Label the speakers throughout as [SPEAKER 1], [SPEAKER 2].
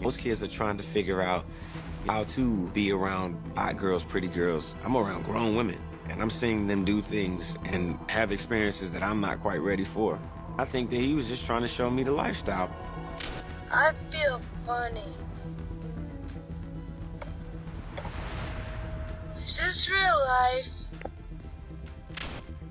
[SPEAKER 1] Most kids are trying to figure out how to be around hot girls, pretty girls. I'm around grown women, and I'm seeing them do things and have experiences that I'm not quite ready for. I think that he was just trying to show me the lifestyle.
[SPEAKER 2] I feel funny. Is this real life?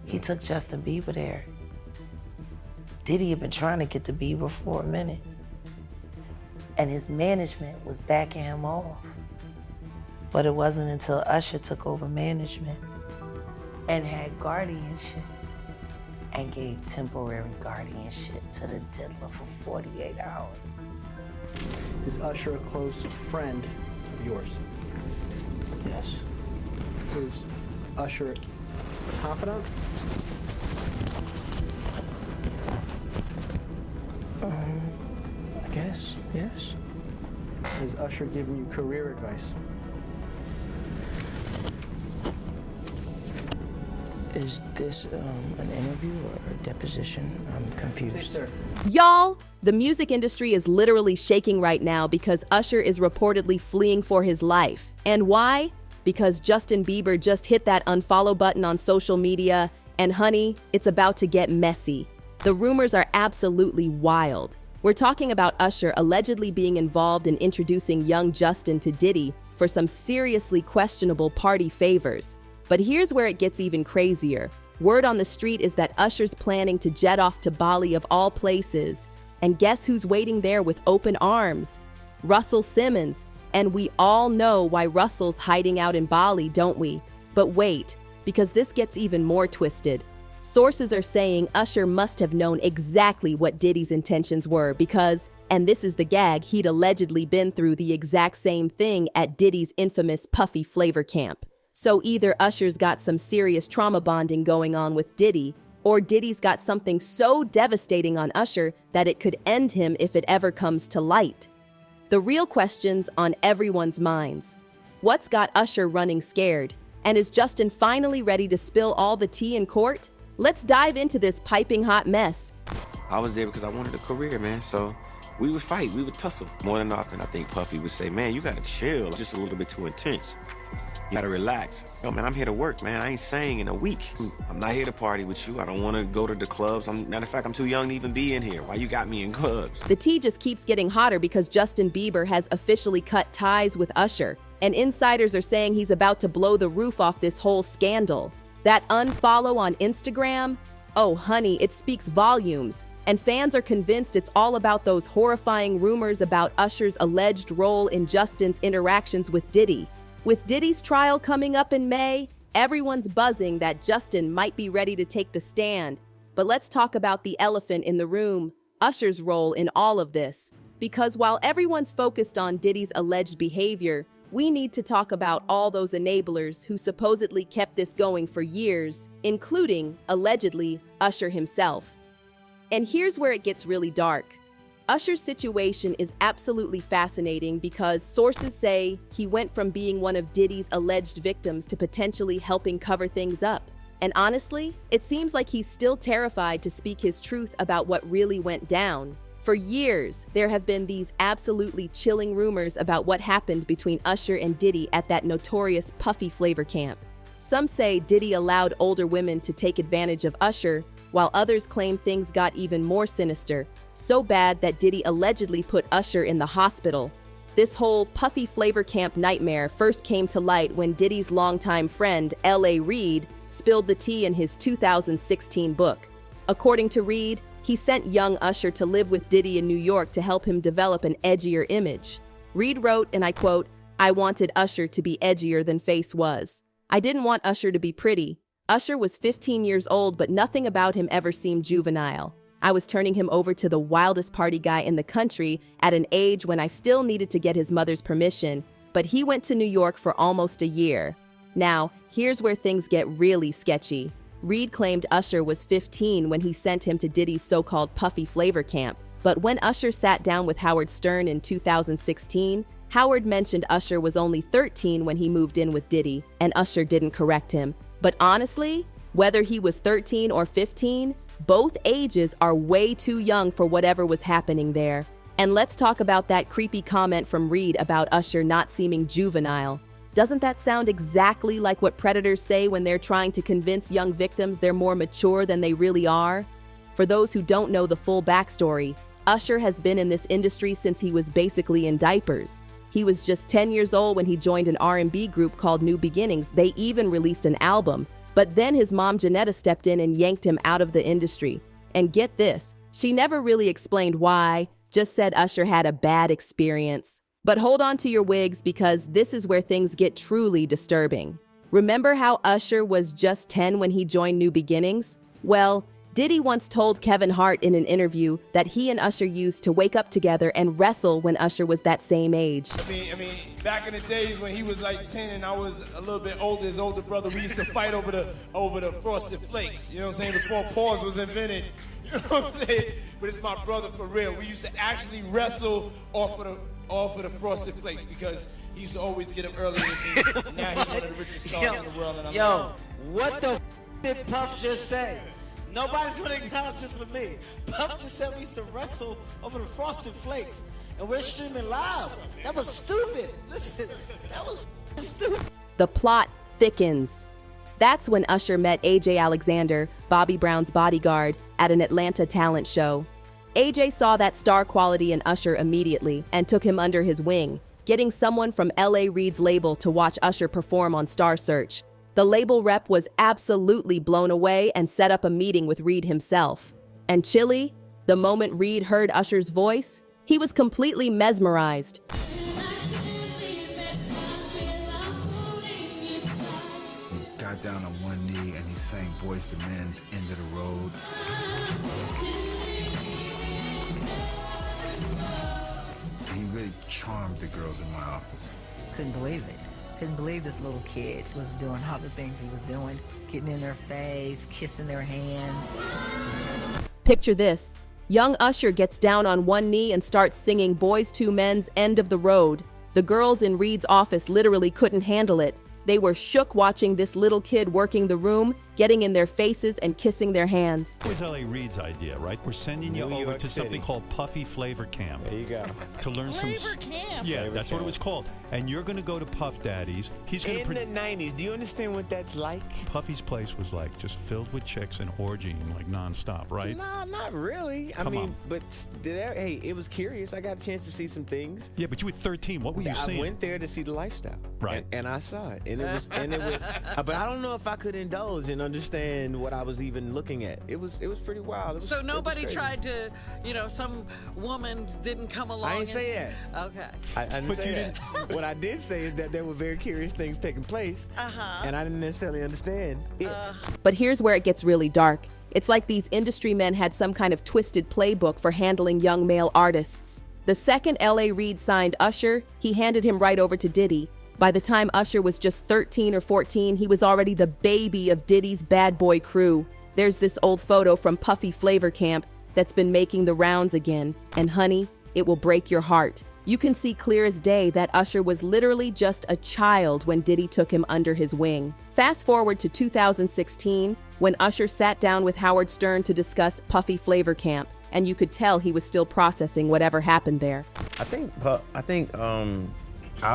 [SPEAKER 3] He took Justin Bieber there. Diddy had been trying to get to Bieber for a minute, and his management was backing him off. But it wasn't until Usher took over management and had guardianship and gave temporary guardianship to the diddler for 48 hours.
[SPEAKER 4] Is Usher a close friend of yours?
[SPEAKER 3] Yes.
[SPEAKER 4] Is Usher a confidant?
[SPEAKER 3] I guess, yes.
[SPEAKER 4] Has Usher given you career advice?
[SPEAKER 3] Is this an interview or a deposition? I'm confused.
[SPEAKER 4] Yes, sir.
[SPEAKER 5] Y'all, the music industry is literally shaking right now because Usher is reportedly fleeing for his life. And why? Because Justin Bieber just hit that unfollow button on social media, and honey, it's about to get messy. The rumors are absolutely wild. We're talking about Usher allegedly being involved in introducing young Justin to Diddy for some seriously questionable party favors. But here's where it gets even crazier. Word on the street is that Usher's planning to jet off to Bali of all places. And guess who's waiting there with open arms? Russell Simmons. And we all know why Russell's hiding out in Bali, don't we? But wait, because this gets even more twisted. Sources are saying Usher must have known exactly what Diddy's intentions were because, and this is the gag, he'd allegedly been through the exact same thing at Diddy's infamous Puffy Flavor Camp. So either Usher's got some serious trauma bonding going on with Diddy, or Diddy's got something so devastating on Usher that it could end him if it ever comes to light. The real question's on everyone's minds. What's got Usher running scared? And is Justin finally ready to spill all the tea in court? Let's dive into this piping hot mess.
[SPEAKER 1] I was there because I wanted a career, man, so we would fight, we would tussle. More than often, I think Puffy would say, man, you gotta chill, just a little bit too intense. You gotta relax. Yo, man, I'm here to work, man. I ain't sang in a week. I'm not here to party with you. I don't wanna go to the clubs. Matter of fact, I'm too young to even be in here. Why you got me in clubs?
[SPEAKER 5] The tea just keeps getting hotter because Justin Bieber has officially cut ties with Usher, and insiders are saying he's about to blow the roof off this whole scandal. That unfollow on Instagram? Oh, honey, it speaks volumes. And fans are convinced it's all about those horrifying rumors about Usher's alleged role in Justin's interactions with Diddy. With Diddy's trial coming up in May, everyone's buzzing that Justin might be ready to take the stand. But let's talk about the elephant in the room, Usher's role in all of this. Because while everyone's focused on Diddy's alleged behavior, we need to talk about all those enablers who supposedly kept this going for years, including, allegedly, Usher himself. And here's where it gets really dark. Usher's situation is absolutely fascinating because sources say he went from being one of Diddy's alleged victims to potentially helping cover things up. And honestly, it seems like he's still terrified to speak his truth about what really went down. For years, there have been these absolutely chilling rumors about what happened between Usher and Diddy at that notorious Puffy Flavor Camp. Some say Diddy allowed older women to take advantage of Usher, while others claim things got even more sinister, so bad that Diddy allegedly put Usher in the hospital. This whole Puffy Flavor Camp nightmare first came to light when Diddy's longtime friend, L.A. Reid, spilled the tea in his 2016 book. According to Reid, he sent young Usher to live with Diddy in New York to help him develop an edgier image. Reid wrote, and I quote, "I wanted Usher to be edgier than Face was. I didn't want Usher to be pretty. Usher was 15 years old, but nothing about him ever seemed juvenile. I was turning him over to the wildest party guy in the country at an age when I still needed to get his mother's permission, but he went to New York for almost a year." Now, here's where things get really sketchy. Reid claimed Usher was 15 when he sent him to Diddy's so-called Puffy Flavor Camp, but when Usher sat down with Howard Stern in 2016, Howard mentioned Usher was only 13 when he moved in with Diddy, and Usher didn't correct him. But honestly, whether he was 13 or 15, both ages are way too young for whatever was happening there. And let's talk about that creepy comment from Reed about Usher not seeming juvenile. Doesn't that sound exactly like what predators say when they're trying to convince young victims they're more mature than they really are? For those who don't know the full backstory, Usher has been in this industry since he was basically in diapers. He was just 10 years old when he joined an R&B group called New Beginnings. They even released an album, but then his mom Janetta stepped in and yanked him out of the industry. And get this, she never really explained why, just said Usher had a bad experience. But hold on to your wigs because this is where things get truly disturbing. Remember how Usher was just 10 when he joined New Beginnings? Well, Diddy once told Kevin Hart in an interview that he and Usher used to wake up together and wrestle when Usher was that same age.
[SPEAKER 6] I mean, back in the days when he was like 10 and I was a little bit older, his older brother, we used to fight over the Frosted Flakes. You know what I'm saying? Before pause was invented. You know what I'm saying? But it's my brother for real. We used to actually wrestle off of the Frosted Flakes because he used to always get up earlier than me. Now he's one of the richest stars in the world. And
[SPEAKER 7] What the did Puff just say? Nobody's gonna acknowledge this but me. Puff just said we used to wrestle over the Frosted Flakes, and we're streaming live. That was stupid. Listen, that was stupid.
[SPEAKER 5] The plot thickens. That's when Usher met AJ Alexander, Bobby Brown's bodyguard, at an Atlanta talent show. AJ saw that star quality in Usher immediately and took him under his wing, getting someone from L.A. Reid's label to watch Usher perform on Star Search. The label rep was absolutely blown away and set up a meeting with Reid himself. And chilly, the moment Reid heard Usher's voice, he was completely mesmerized.
[SPEAKER 8] He got down on one knee and he sang Boyz II Men's End of the Road. He really charmed the girls in my office.
[SPEAKER 9] Couldn't believe it. Couldn't believe this little kid was doing all the things he was doing, getting in their face, kissing their hands.
[SPEAKER 5] Picture this. Young Usher gets down on one knee and starts singing Boyz II Men's End of the Road. The girls in Reid's office literally couldn't handle it. They were shook watching this little kid working the room, getting in their faces and kissing their hands.
[SPEAKER 10] It was L.A. Reid's idea, right? We're sending you over to something called Puffy Flavor Camp.
[SPEAKER 1] There you go.
[SPEAKER 10] To learn
[SPEAKER 11] Flavor Camp?
[SPEAKER 10] Yeah,
[SPEAKER 1] Flavor
[SPEAKER 10] that's what it was called. And you're going to go to Puff Daddy's. He's going
[SPEAKER 1] In the 90s, do you understand what that's like?
[SPEAKER 10] Puffy's place was like just filled with chicks and orgying like nonstop, right?
[SPEAKER 1] No, not really. I
[SPEAKER 10] Come
[SPEAKER 1] mean,
[SPEAKER 10] on.
[SPEAKER 1] but hey, it was curious. I got a chance to see some things.
[SPEAKER 10] Yeah, but you were 13. What were you
[SPEAKER 1] I
[SPEAKER 10] seeing?
[SPEAKER 1] went there to see the lifestyle,
[SPEAKER 10] Right.
[SPEAKER 1] And I saw it, and it was, but I don't know if I could indulge and understand what I was even looking at. It was pretty wild.
[SPEAKER 11] So nobody tried to, some woman didn't come along.
[SPEAKER 1] I didn't say that.
[SPEAKER 11] Okay.
[SPEAKER 1] I didn't say that. What I did say is that there were very curious things taking place, and I didn't necessarily understand it.
[SPEAKER 5] But here's where it gets really dark. It's like these industry men had some kind of twisted playbook for handling young male artists. The second L.A. Reid signed Usher, he handed him right over to Diddy. By the time Usher was just 13 or 14, he was already the baby of Diddy's bad boy crew. There's this old photo from Puffy Flavor Camp that's been making the rounds again. And honey, it will break your heart. You can see clear as day that Usher was literally just a child when Diddy took him under his wing. Fast forward to 2016, when Usher sat down with Howard Stern to discuss Puffy Flavor Camp, and you could tell he was still processing whatever happened there.
[SPEAKER 1] I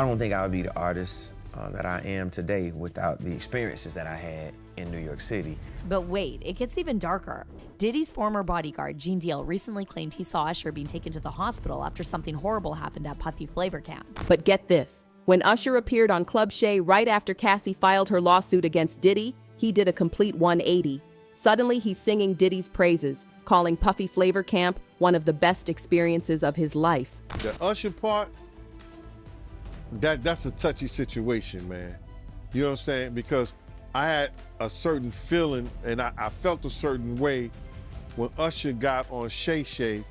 [SPEAKER 1] don't think I would be the artist that I am today without the experiences that I had in New York City.
[SPEAKER 12] But wait, it gets even darker. Diddy's former bodyguard, Gene Deal, recently claimed he saw Usher being taken to the hospital after something horrible happened at Puffy Flavor Camp.
[SPEAKER 5] But get this, when Usher appeared on Club Shay right after Cassie filed her lawsuit against Diddy, he did a complete 180. Suddenly, he's singing Diddy's praises, calling Puffy Flavor Camp one of the best experiences of his life.
[SPEAKER 13] The Usher part, that's a touchy situation, man. You know what I'm saying? Because I had a certain feeling and I felt a certain way when Usher got on Shay Shay,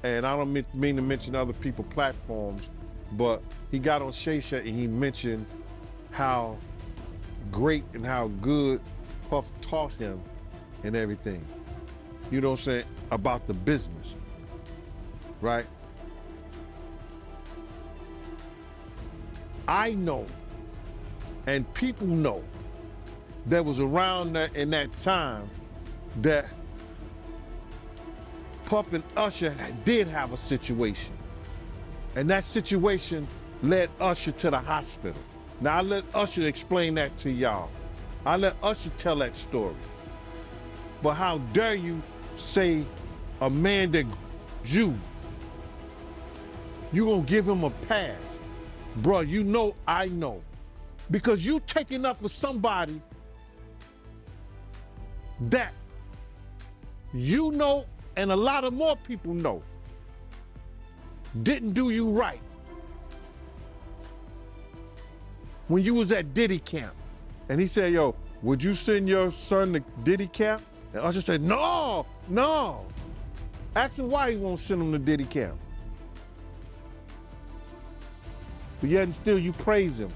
[SPEAKER 13] and I don't mean to mention other people's platforms, but he got on Shay Shay and he mentioned how great and how good Puff taught him and everything. You know what I'm saying? About the business, right? I know, and people know, that was around in that time that Puff and Usher did have a situation. And that situation led Usher to the hospital. Now I let Usher explain that to y'all. I let Usher tell that story. But how dare you say a man that you gonna give him a pass? Bruh, you know I know. Because you taking up for somebody that you know and a lot of more people know didn't do you right when you was at Diddy camp. And he said, yo, would you send your son to Diddy camp? And Usher said, no. Ask him why he won't send him to Diddy camp. But yet and still you praise him.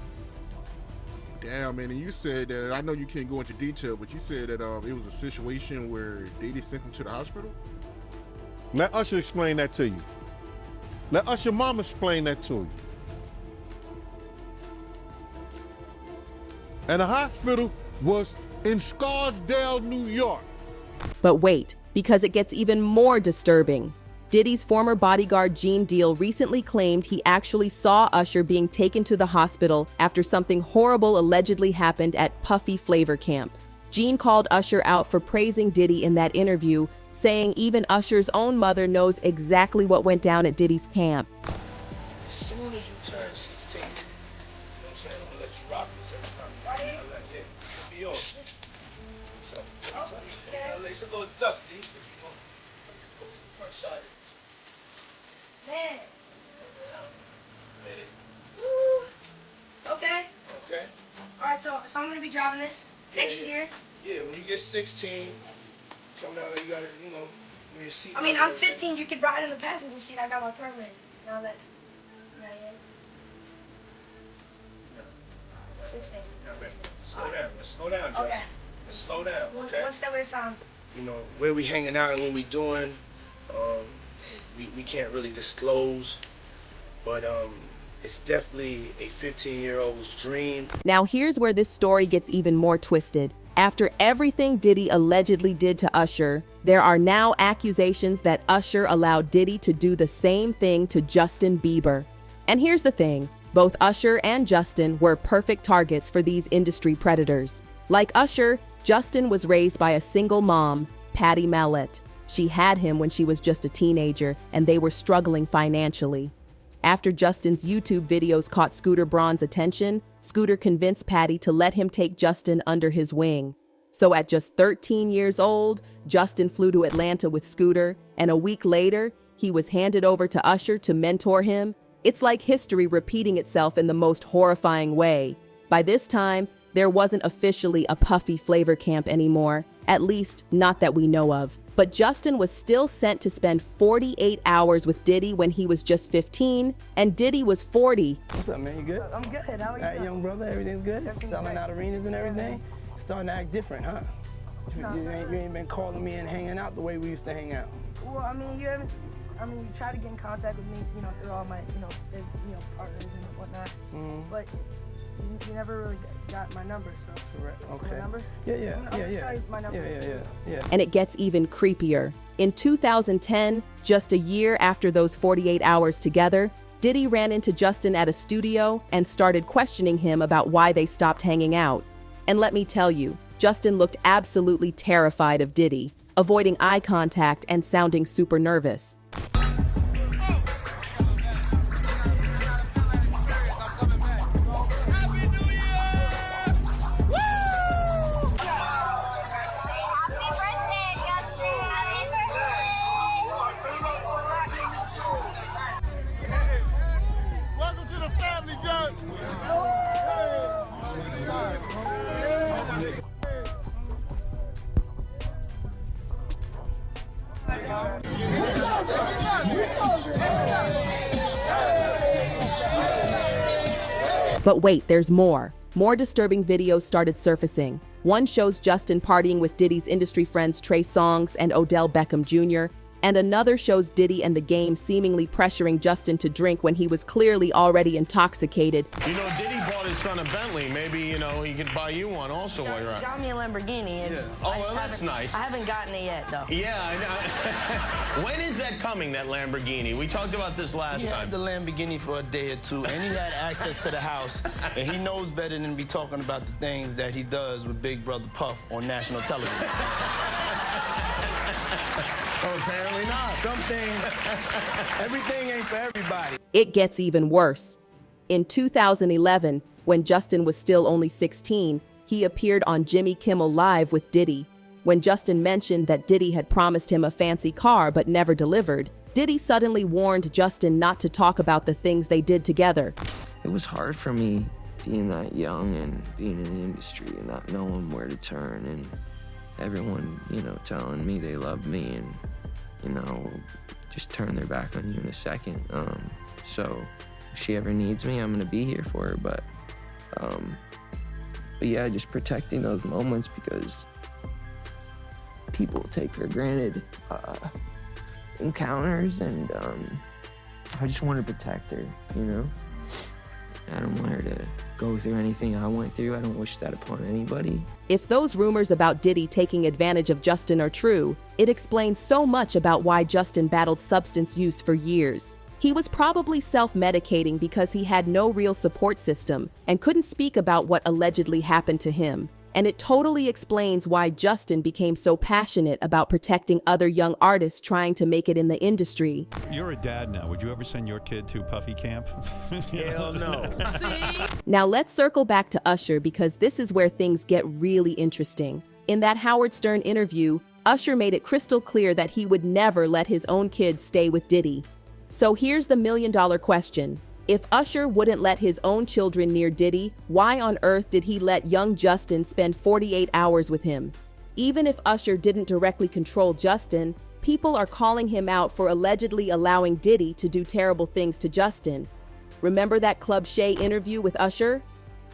[SPEAKER 14] Damn, man, and you said that, I know you can't go into detail, but you said that it was a situation where Diddy sent him to the hospital?
[SPEAKER 13] Let Usher explain that to you. Let Usher mama explain that to you. And the hospital was in Scarsdale, New York.
[SPEAKER 5] But wait, because it gets even more disturbing. Diddy's former bodyguard Gene Deal recently claimed he actually saw Usher being taken to the hospital after something horrible allegedly happened at Puffy Flavor Camp. Gene called Usher out for praising Diddy in that interview, saying even Usher's own mother knows exactly what went down at Diddy's camp.
[SPEAKER 6] As soon as you turn 16, you know what I'm saying? I'm gonna let you rock this every time. I'll let it be yours. So, it's a little dusty, but you know, front side.
[SPEAKER 2] Man.
[SPEAKER 6] Minute.
[SPEAKER 2] Woo. Okay.
[SPEAKER 6] Okay.
[SPEAKER 2] All right, so I'm gonna be driving this next year.
[SPEAKER 6] Yeah, when you get 16, come down, you gotta, you know, your seat.
[SPEAKER 2] I mean, I'm 15. You could ride in the passenger seat. I got my permit. Now that. Not yet. 16. 16.
[SPEAKER 6] Slow down. Let's slow down, Justin.
[SPEAKER 2] Okay.
[SPEAKER 6] Let's slow down. Okay.
[SPEAKER 2] One step at a time.
[SPEAKER 6] You know, where we hanging out and what we doing, we can't really disclose, but it's definitely a 15-year-old's dream.
[SPEAKER 5] Now here's where this story gets even more twisted. After everything Diddy allegedly did to Usher, there are now accusations that Usher allowed Diddy to do the same thing to Justin Bieber. And here's the thing, both Usher and Justin were perfect targets for these industry predators. Like Usher, Justin was raised by a single mom, Patty Mallette. She had him when she was just a teenager, and they were struggling financially. After Justin's YouTube videos caught Scooter Braun's attention, Scooter convinced Patty to let him take Justin under his wing. So at just 13 years old, Justin flew to Atlanta with Scooter, and a week later, he was handed over to Usher to mentor him. It's like history repeating itself in the most horrifying way. By this time, there wasn't officially a Puffy Flavor Camp anymore, at least not that we know of. But Justin was still sent to spend 48 hours with Diddy when he was just 15, and Diddy was 40.
[SPEAKER 15] What's up, man? You good?
[SPEAKER 2] I'm good. How are you?
[SPEAKER 15] All right, young brother, everything's good?
[SPEAKER 2] Everything's
[SPEAKER 15] Selling
[SPEAKER 2] great.
[SPEAKER 15] out arenas and everything? Starting to act different, huh?
[SPEAKER 2] No,
[SPEAKER 15] You ain't been calling me and hanging out the way we used to hang out.
[SPEAKER 2] Well, I mean, you try to get in contact with me, through all my, partners and whatnot. But you never really got my number, so.
[SPEAKER 15] Correct. Okay.
[SPEAKER 2] My number?
[SPEAKER 15] Yeah.
[SPEAKER 2] Tell you my number.
[SPEAKER 15] Yeah.
[SPEAKER 5] And it gets even creepier. In 2010, just a year after those 48 hours together, Diddy ran into Justin at a studio and started questioning him about why they stopped hanging out. And let me tell you, Justin looked absolutely terrified of Diddy, avoiding eye contact and sounding super nervous.
[SPEAKER 6] Welcome to the family, John.
[SPEAKER 5] But wait, there's more. More disturbing videos started surfacing. One shows Justin partying with Diddy's industry friends Trey Songz and Odell Beckham Jr., and another shows Diddy and the Game seemingly pressuring Justin to drink when he was clearly already intoxicated.
[SPEAKER 16] You know, Diddy bought bought his son a Bentley. Maybe, you know, he could buy you one also while you're out.
[SPEAKER 2] Got me a Lamborghini.
[SPEAKER 16] Oh, well, that's nice.
[SPEAKER 2] I haven't gotten it yet, though.
[SPEAKER 16] Yeah, I know. When is that coming, that Lamborghini? We talked about this last
[SPEAKER 15] He
[SPEAKER 16] time.
[SPEAKER 15] had the Lamborghini for a day or two, and he had access to the house, and he knows better than to be talking about the things that he does with Big Brother Puff on national television.
[SPEAKER 16] Oh, apparently not.
[SPEAKER 15] Everything ain't for everybody.
[SPEAKER 5] It gets even worse. In 2011, when Justin was still only 16, he appeared on Jimmy Kimmel Live with Diddy. When Justin mentioned that Diddy had promised him a fancy car but never delivered, Diddy suddenly warned Justin not to talk about the things they did together.
[SPEAKER 17] It was hard for me being that young and being in the industry and not knowing where to turn, and everyone, you know, telling me they love me and, you know, just turn their back on you in a second. So if she ever needs me, I'm gonna be here for her. But yeah, just protecting those moments, because people take for granted encounters, and I just want to protect her, you know? I don't want her to go through anything I went through. I don't wish that upon anybody.
[SPEAKER 5] If those rumors about Diddy taking advantage of Justin are true, it explains so much about why Justin battled substance use for years. He was probably self-medicating because he had no real support system and couldn't speak about what allegedly happened to him. And it totally explains why Justin became so passionate about protecting other young artists trying to make it in the industry.
[SPEAKER 10] You're a dad now. Would you ever send your kid to Puffy Camp?
[SPEAKER 15] Hell no.
[SPEAKER 5] Now let's circle back to Usher, because this is where things get really interesting. In that Howard Stern interview, Usher made it crystal clear that he would never let his own kids stay with Diddy. So here's the million-dollar question. If Usher wouldn't let his own children near Diddy, why on earth did he let young Justin spend 48 hours with him? Even if Usher didn't directly control Justin, people are calling him out for allegedly allowing Diddy to do terrible things to Justin. Remember that Club Shay interview with Usher?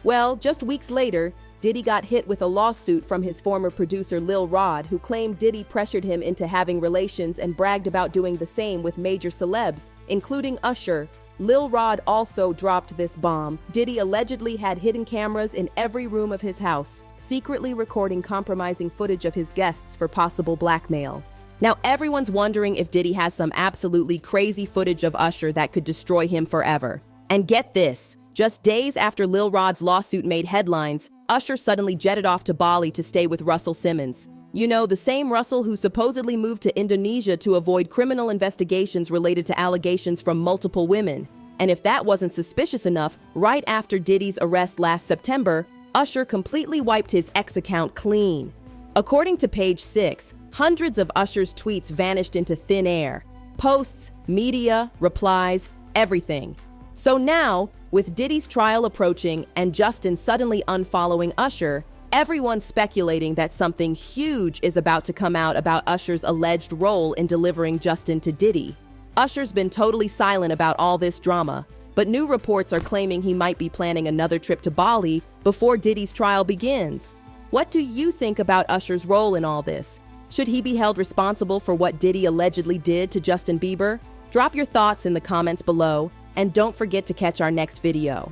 [SPEAKER 5] Well, just weeks later, Diddy got hit with a lawsuit from his former producer Lil Rod, who claimed Diddy pressured him into having relations and bragged about doing the same with major celebs, including Usher. Lil Rod also dropped this bomb. Diddy allegedly had hidden cameras in every room of his house, secretly recording compromising footage of his guests for possible blackmail. Now everyone's wondering if Diddy has some absolutely crazy footage of Usher that could destroy him forever. And get this, just days after Lil Rod's lawsuit made headlines, Usher suddenly jetted off to Bali to stay with Russell Simmons. You know, the same Russell who supposedly moved to Indonesia to avoid criminal investigations related to allegations from multiple women. And if that wasn't suspicious enough, right after Diddy's arrest last September, Usher completely wiped his X account clean. According to Page 6, hundreds of Usher's tweets vanished into thin air. Posts, media, replies, everything. So now, with Diddy's trial approaching and Justin suddenly unfollowing Usher, everyone's speculating that something huge is about to come out about Usher's alleged role in delivering Justin to Diddy. Usher's been totally silent about all this drama, but new reports are claiming he might be planning another trip to Bali before Diddy's trial begins. What do you think about Usher's role in all this? Should he be held responsible for what Diddy allegedly did to Justin Bieber? Drop your thoughts in the comments below, and don't forget to catch our next video.